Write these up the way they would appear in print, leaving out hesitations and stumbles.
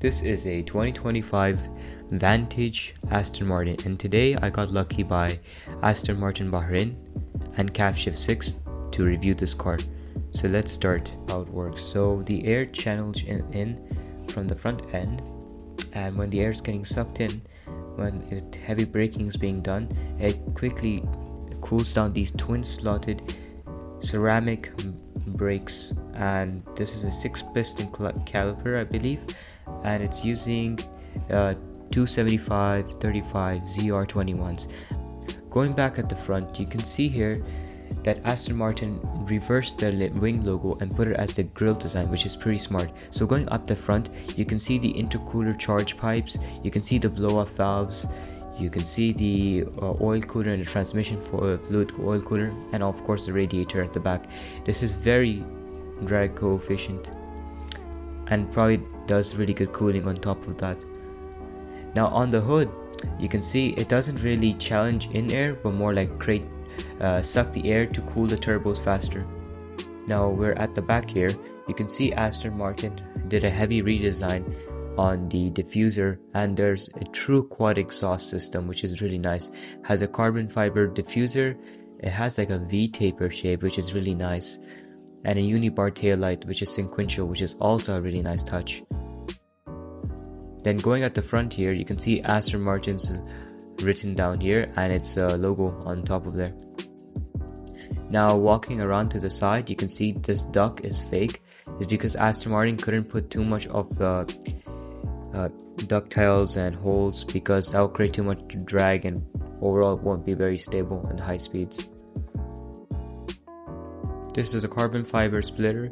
This is a 2025 Vantage Aston Martin, and today I got lucky by Aston Martin Bahrain and CAF Shift 6 to review this car. So let's start how it works. So the air channels in from the front end, and when the air is getting sucked in, when heavy braking is being done, it quickly cools down these twin slotted ceramic brakes, and this is a 6-piston caliper, I believe, and it's using 275/35 ZR21s. Going back at the front, you can see here that Aston Martin reversed the wing logo and put it as the grille design, which is pretty smart. So going up the front, you can see the intercooler charge pipes, you can see the blow-off valves, you can see the oil cooler and the transmission fluid oil cooler, and of course the radiator at the back. This is very drag coefficient and probably does really good cooling on top of that. Now on the hood, you can see it doesn't really challenge in air, but more like suck the air to cool the turbos faster. Now we're at the back here. You can see Aston Martin did a heavy redesign on the diffuser, and there's a true quad exhaust system, which is really nice. Has a carbon fiber diffuser, it has like a V-taper shape, which is really nice, and a unibar tail light, which is sequential, which is also a really nice touch. Then going at the front here, you can see Aston Martin's written down here, and its logo on top of there. Now walking around to the side, you can see this duct is fake. It's because Aston Martin couldn't put too much of the ductiles and holes, because that will create too much drag and overall it won't be very stable at high speeds. This is a carbon fiber splitter,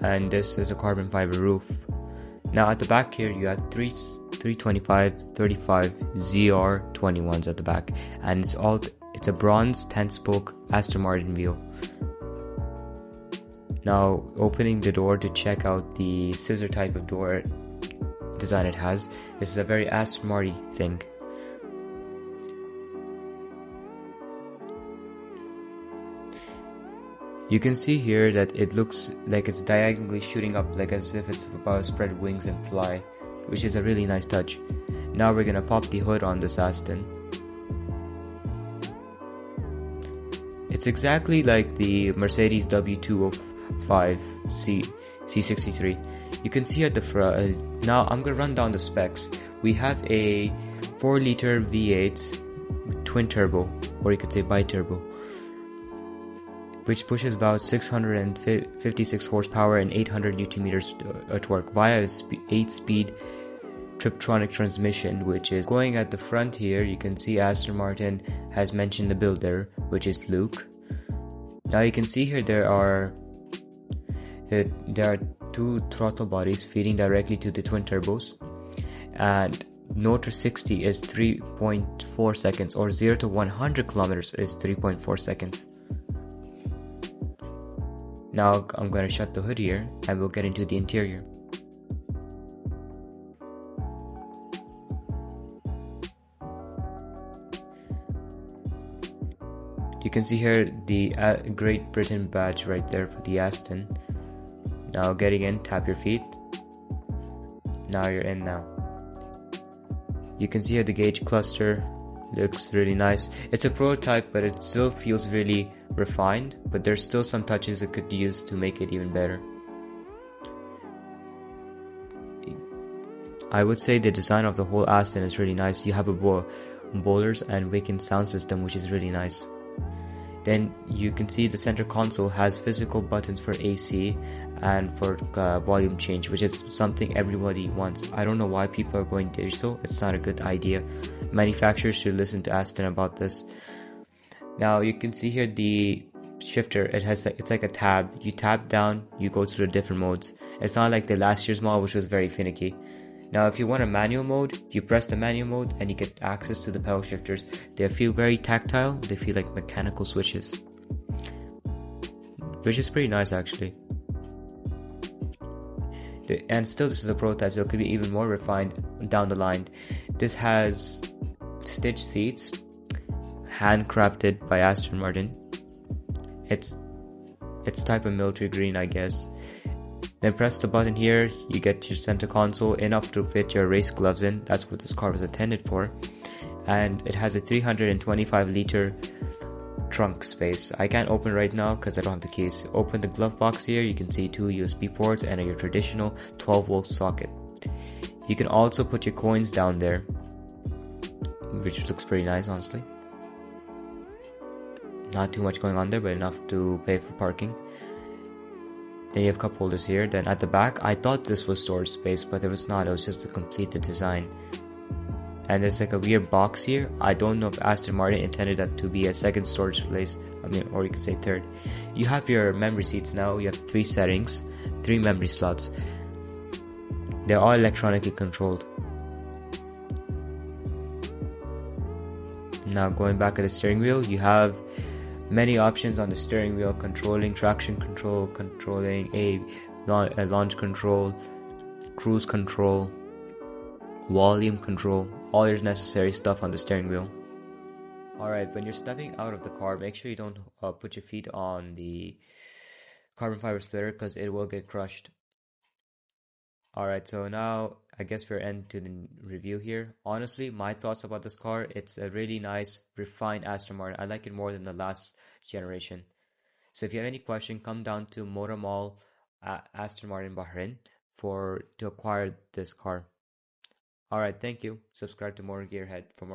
and this is a carbon fiber roof. Now at the back here, you have 325/35 ZR21s at the back, and it's a bronze 10-spoke Aston Martin wheel. Now opening the door to check out the scissor type of door design it has. This is a very Aston Martin thing. You can see here that it looks like it's diagonally shooting up, like as if it's about to spread wings and fly, which is a really nice touch. Now we're gonna pop the hood on this Aston. It's exactly like the Mercedes W205 C63. You can see at the front. Now I'm gonna run down the specs. We have a 4-liter V8 twin turbo, or you could say bi-turbo, which pushes about 656 horsepower and 800 Nm torque via a 8-speed Triptronic transmission, which is going at the front here. You can see Aston Martin has mentioned the builder, which is Luke. Now you can see here there are 2 throttle bodies feeding directly to the twin turbos, and 0 to 60 is 3.4 seconds, or 0 to 100 kilometers is 3.4 seconds. Now I'm going to shut the hood here and we'll get into the interior. You can see here the Great Britain badge right there for the Aston. Now getting in, tap your feet. Now you're in now. You can see here the gauge cluster looks really nice. It's a prototype, but it still feels really refined, but there's still some touches it could use to make it even better. I would say the design of the whole Aston is really nice. You have a bowlers and Waken sound system, which is really nice. Then you can see the center console has physical buttons for AC and for volume change, which is something everybody wants. I don't know why people are going digital. It's not a good idea. Manufacturers should listen to Aston about this. Now you can see here the shifter. It's like a tab. You tap down, you go to the different modes. It's not like the last year's model, which was very finicky. Now if you want a manual mode, you press the manual mode and you get access to the pedal shifters. They feel very tactile. They feel like mechanical switches, which is pretty nice actually. And still, this is a prototype, so it could be even more refined down the line. This has stitched seats, handcrafted by Aston Martin. It's type of military green, I guess. Then press the button here, you get your center console enough to fit your race gloves in. That's what this car was intended for. And it has a 325 liter trunk space. I can't open right now because I don't have the keys. Open the glove box here, you can see two USB ports and your traditional 12 volt socket. You can also put your coins down there, which looks pretty nice, honestly. Not too much going on there, but enough to pay for parking. Then you have cup holders here. Then at the back, I thought this was storage space, but it was not. It was just to complete the design. And there's like a weird box here. I don't know if Aston Martin intended that to be a second storage place. Or you could say third. You have your memory seats now. You have 3 settings, 3 memory slots. They're all electronically controlled. Now going back at the steering wheel, you have many options on the steering wheel, controlling traction control, controlling a launch control, cruise control, volume control, all your necessary stuff on the steering wheel. Alright, when you're stepping out of the car, make sure you don't put your feet on the carbon fiber splitter because it will get crushed. Alright, so now I guess we're into the review here. Honestly, my thoughts about this car, it's a really nice, refined Aston Martin. I like it more than the last generation. So if you have any question, come down to Motor Mall at Aston Martin Bahrain to acquire this car. Alright, thank you. Subscribe to More Gearhead for more.